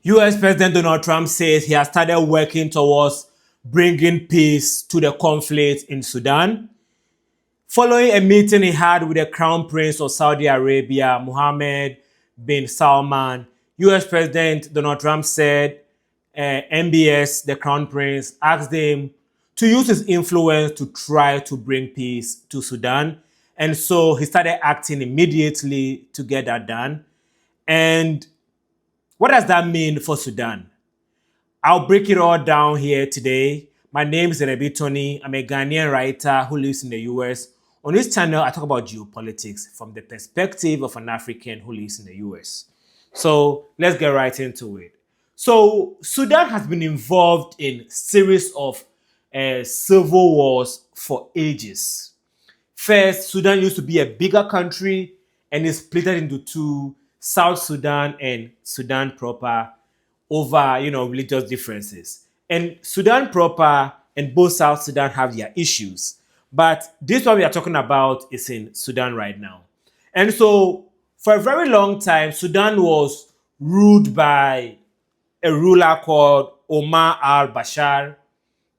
US President Donald Trump says he has started working towards bringing peace to the conflict in Sudan. Following a meeting he had with the Crown Prince of Saudi Arabia, Mohammed bin Salman, US President Donald Trump said MBS, the Crown Prince, asked him to use his influence to try to bring peace to Sudan. And so he started acting immediately to get that done. And what does that mean for Sudan? I'll break it all down here today. My name is Rebi Tony. I'm a Ghanaian writer who lives in the US. On this channel, I talk about geopolitics from the perspective of an African who lives in the US. So let's get right into it. So Sudan has been involved in a series of civil wars for ages. First, Sudan used to be a bigger country and is split into two, South Sudan and Sudan proper, over religious differences. And Sudan proper and both South Sudan have their issues. But this one we are talking about is in Sudan right now. And so for a very long time, Sudan was ruled by a ruler called Omar al-Bashir.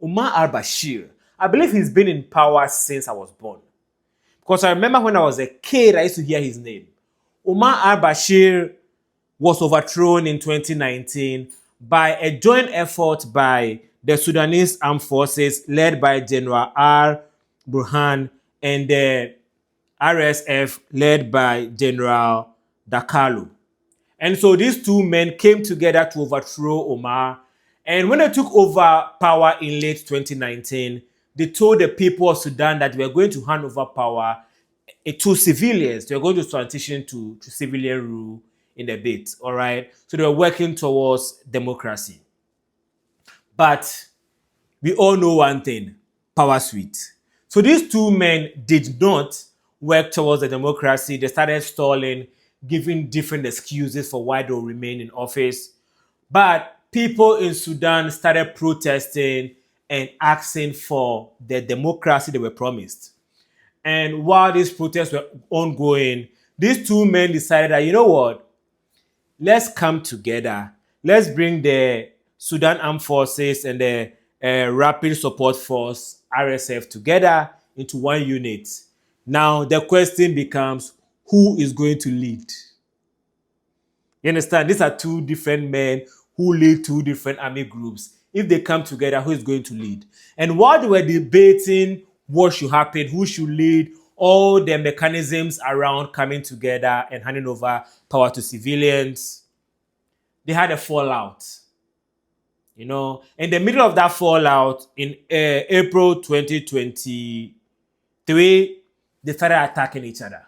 Omar al-Bashir, I believe he's been in power since I was born. Because I remember when I was a kid, I used to hear his name. Omar al-Bashir was overthrown in 2019 by a joint effort by the Sudanese armed forces led by General R. Burhan and the RSF led by General Dakalu. And so these two men came together to overthrow Omar. And when they took over power in late 2019, they told the people of Sudan that they were going to hand over power to civilians. They were going to transition to civilian rule in a bit, all right? So they were working towards democracy. But we all know one thing, power suite. So these two men did not work towards the democracy. They started stalling, giving different excuses for why they'll remain in office. But people in Sudan started protesting and asking for the democracy they were promised. And while these protests were ongoing, these two men decided that, you know what? Let's come together. Let's bring the Sudan Armed Forces and the Rapid Support Force, RSF, together into one unit. Now, the question becomes, who is going to lead? You understand? These are two different men who lead two different army groups. If they come together, who is going to lead? And while they were debating what should happen, who should lead, all the mechanisms around coming together and handing over power to civilians, they had a fallout. In the middle of that fallout, in April 2023, they started attacking each other.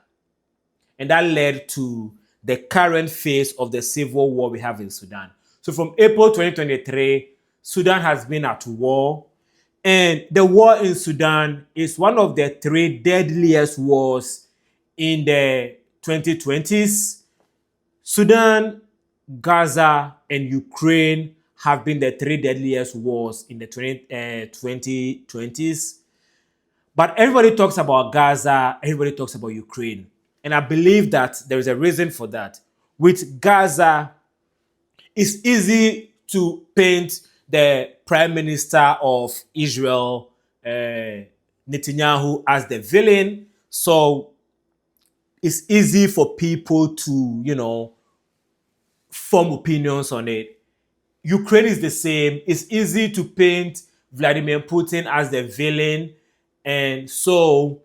And that led to the current phase of the civil war we have in Sudan. So from April 2023, Sudan has been at war. And the war in Sudan is one of the three deadliest wars in the 2020s. Sudan, Gaza, and Ukraine have been the three deadliest wars in the 2020s. But everybody talks about Gaza, everybody talks about Ukraine. And I believe that there is a reason for that. With Gaza, it's easy to paint the Prime Minister of Israel, Netanyahu, as the villain. So it's easy for people to, form opinions on it. Ukraine is the same. It's easy to paint Vladimir Putin as the villain. And so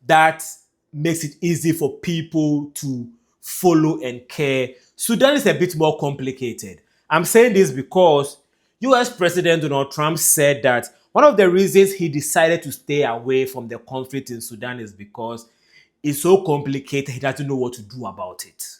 that makes it easy for people to follow and care. Sudan is a bit more complicated. I'm saying this because US President Donald Trump said that one of the reasons he decided to stay away from the conflict in Sudan is because it's so complicated, he doesn't know what to do about it.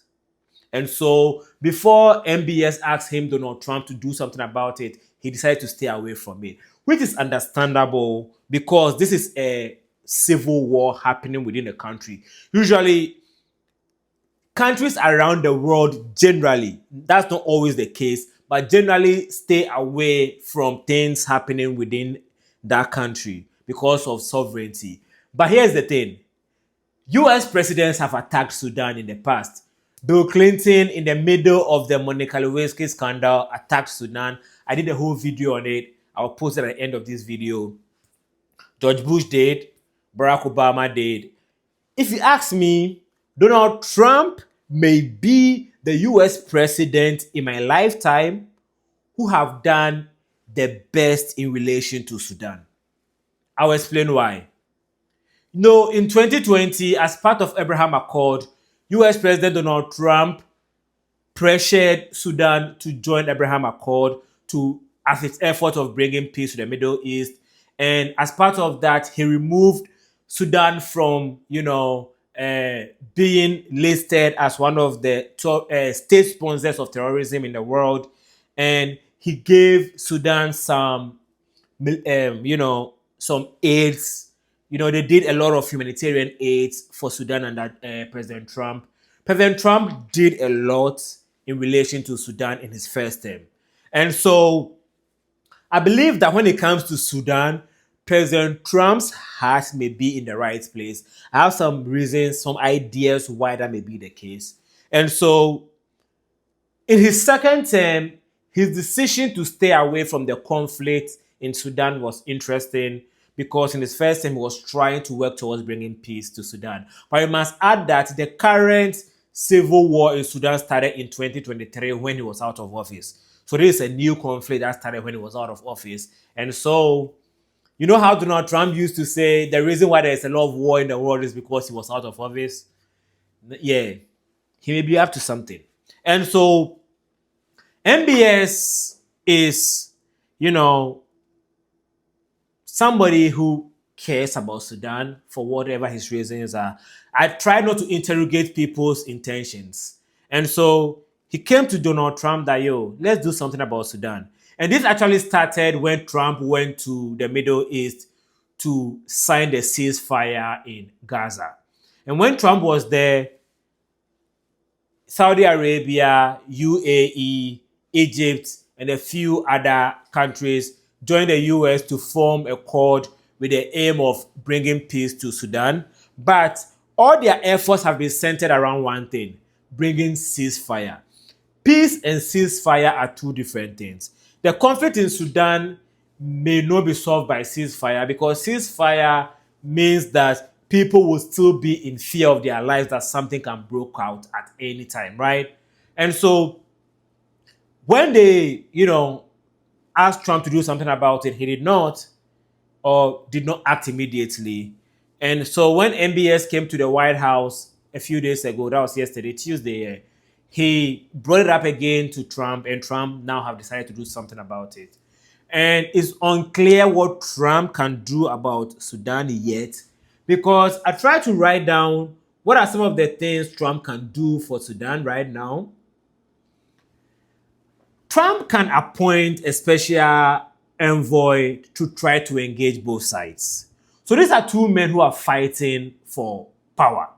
And so before MBS asked him, Donald Trump, to do something about it, he decided to stay away from it, which is understandable because this is a civil war happening within the country. Usually, countries around the world generally, that's not always the case, but generally stay away from things happening within that country because of sovereignty. But here's the thing. US presidents have attacked Sudan in the past. Bill Clinton, in the middle of the Monica Lewinsky scandal, attacked Sudan. I did a whole video on it. I'll post it at the end of this video. George Bush did. Barack Obama did. If you ask me, Donald Trump may be the US president in my lifetime who have done the best in relation to Sudan. I'll explain why. In 2020, as part of Abraham Accord, US President Donald Trump pressured Sudan to join Abraham Accord as its effort of bringing peace to the Middle East. And as part of that, he removed Sudan from, being listed as one of the state sponsors of terrorism in the world. And he gave Sudan some aids. They did a lot of humanitarian aids for Sudan under President Trump. President Trump did a lot in relation to Sudan in his first term. And so I believe that when it comes to Sudan, President Trump's heart may be in the right place. I have some reasons, some ideas why that may be the case. And so in his second term, his decision to stay away from the conflict in Sudan was interesting because in his first term, he was trying to work towards bringing peace to Sudan. But you must add that the current civil war in Sudan started in 2023 when he was out of office. So this is a new conflict that started when he was out of office. And so, you know how Donald Trump used to say the reason why there's a lot of war in the world is because he was out of office? Yeah, he may be up to something. And so MBS is, somebody who cares about Sudan for whatever his reasons are. I try not to interrogate people's intentions. And so he came to Donald Trump that, let's do something about Sudan. And this actually started when Trump went to the Middle East to sign the ceasefire in Gaza. And when Trump was there, Saudi Arabia, UAE, Egypt, and a few other countries joined the US to form a accord with the aim of bringing peace to Sudan. But all their efforts have been centered around one thing: bringing ceasefire. Peace and ceasefire are two different things. The conflict in Sudan may not be solved by ceasefire because ceasefire means that people will still be in fear of their lives that something can break out at any time, right? And so when they, asked Trump to do something about it, he did not act immediately. And so when MBS came to the White House a few days ago, that was yesterday, Tuesday, he brought it up again to Trump, and Trump now have decided to do something about it. And it's unclear what Trump can do about Sudan yet, because I tried to write down what are some of the things Trump can do for Sudan right now. Trump can appoint a special envoy to try to engage both sides. So these are two men who are fighting for power.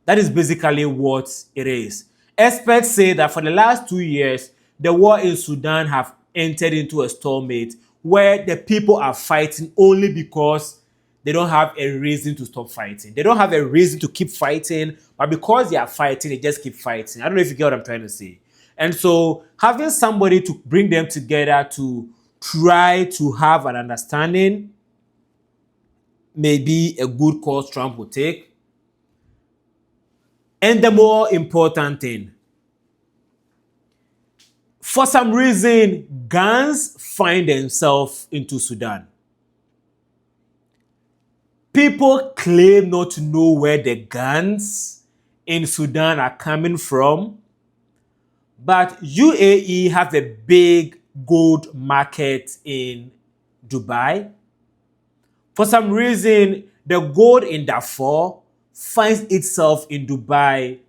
That is basically what it is. Experts say that for the last 2 years, the war in Sudan have entered into a stalemate where the people are fighting only because they don't have a reason to stop fighting. They don't have a reason to keep fighting, but because they are fighting, they just keep fighting. I don't know if you get what I'm trying to say. And so having somebody to bring them together to try to have an understanding may be a good course Trump will take. And the more important thing, for some reason, guns find themselves into Sudan. People claim not to know where the guns in Sudan are coming from, but UAE have a big gold market in Dubai. For some reason, the gold in Darfur finds itself in Dubai,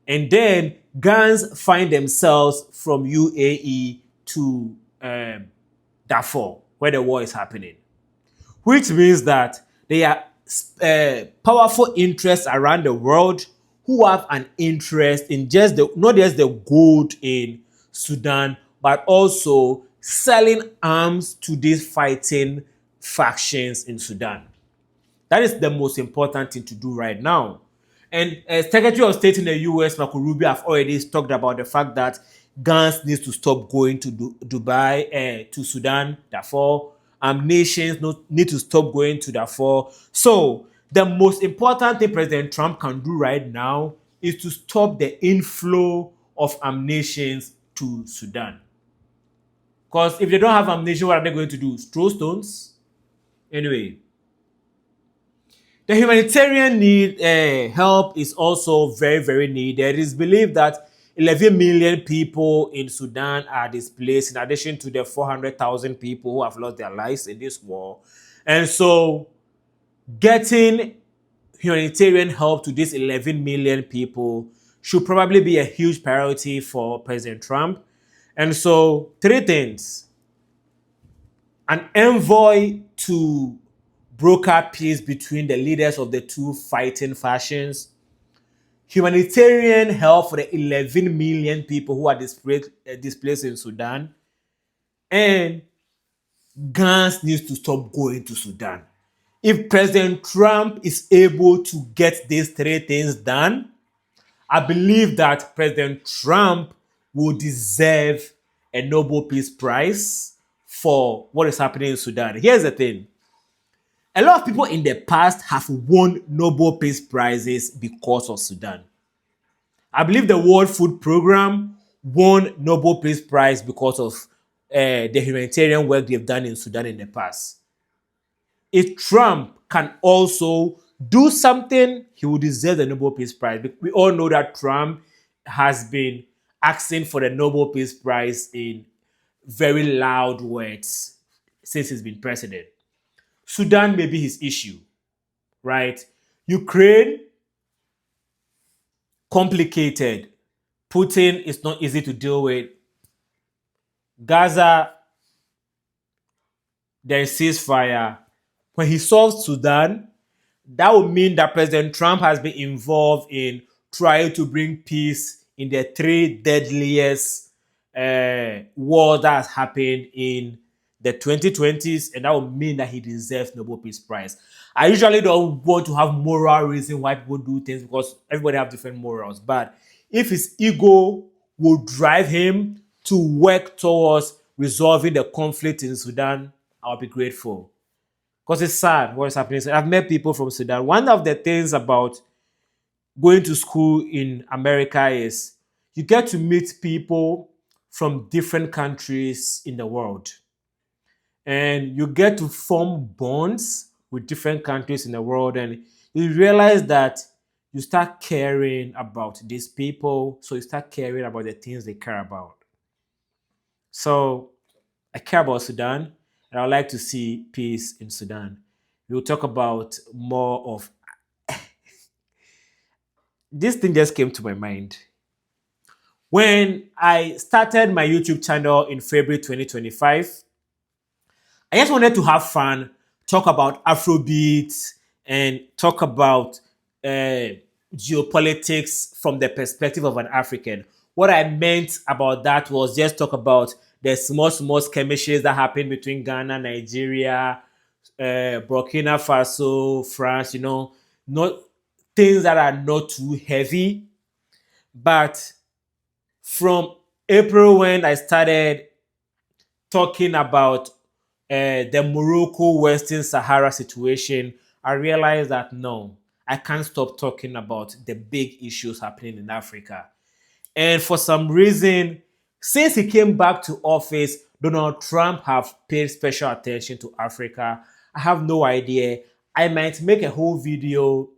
and then guns find themselves from UAE to Darfur, where the war is happening. Which means that there are powerful interests around the world who have an interest in not just the gold in Sudan, but also selling arms to these fighting factions in Sudan. That is the most important thing to do right now. And Secretary of State in the US, Marco Rubio, have already talked about the fact that Gans needs to stop going to Dubai, to Sudan, Darfur. Nations need to stop going to Darfur. So the most important thing President Trump can do right now is to stop the inflow of nations to Sudan. Because if they don't have ammunition, what are they going to do? Throw stones? Anyway, the humanitarian need help is also very, very needed. It is believed that 11 million people in Sudan are displaced, in addition to the 400,000 people who have lost their lives in this war. And so, getting humanitarian help to these 11 million people should probably be a huge priority for President Trump. And so, three things: an envoy to broker peace between the leaders of the two fighting factions, humanitarian help for the 11 million people who are displaced in Sudan, and Gans needs to stop going to Sudan. If President Trump is able to get these three things done, I believe that President Trump will deserve a Nobel Peace Prize for what is happening in Sudan. Here's the thing: a lot of people in the past have won Nobel Peace Prizes because of Sudan. I believe the World Food Program won Nobel Peace Prize because of the humanitarian work they've done in Sudan in the past. If Trump can also do something, he will deserve the Nobel Peace Prize. We all know that Trump has been asking for the Nobel Peace Prize in very loud words since he's been president. Sudan may be his issue, right? Ukraine, complicated. Putin is not easy to deal with. Gaza, there is ceasefire. When he solves Sudan, that would mean that President Trump has been involved in trying to bring peace in the three deadliest war that has happened in the 2020s, and that would mean that he deserves Nobel Peace Prize. I usually don't want to have moral reason why people do things, because everybody have different morals. But if his ego will drive him to work towards resolving the conflict in Sudan, I'll be grateful. Because it's sad what is happening. I've met people from Sudan. One of the things about going to school in America is you get to meet people from different countries in the world. And you get to form bonds with different countries in the world. And you realize that you start caring about these people. So you start caring about the things they care about. So I care about Sudan, and I'd like to see peace in Sudan. We'll talk about more of this thing just came to my mind. When I started my YouTube channel in February 2025, I just wanted to have fun, talk about Afrobeats, and talk about geopolitics from the perspective of an African. What I meant about that was just talk about the small skirmishes that happen between Ghana, Nigeria, Burkina Faso, France, not things that are not too heavy. But from April, when I started talking about the Morocco Western Sahara situation, I realized that no, I can't stop talking about the big issues happening in Africa. And for some reason, since he came back to office, Donald Trump have paid special attention to Africa. I have no idea. I might make a whole video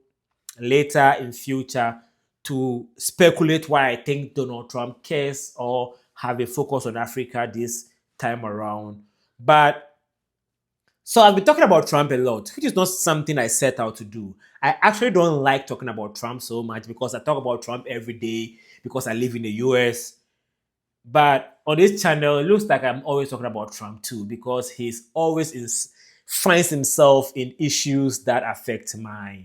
later in future to speculate why I think Donald Trump cares or have a focus on Africa this time around. But so I've been talking about Trump a lot, which is not something I set out to do. I actually don't like talking about Trump so much because I talk about Trump every day because I live in the US. But on this channel, it looks like I'm always talking about Trump too, because he's always finds himself in issues that affect my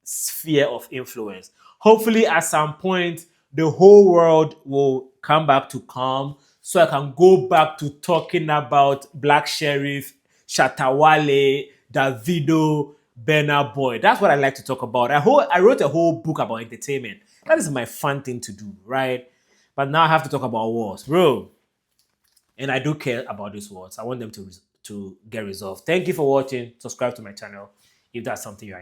sphere of influence. Hopefully, at some point, the whole world will come back to calm, so I can go back to talking about Black Sheriff, Shatawale, Davido, Burna Boy. That's what I like to talk about. I wrote a whole book about entertainment. That is my fun thing to do, right? But now I have to talk about wars, bro. And I do care about these wars. I want them to get resolved. Thank you for watching. Subscribe to my channel if that's something you're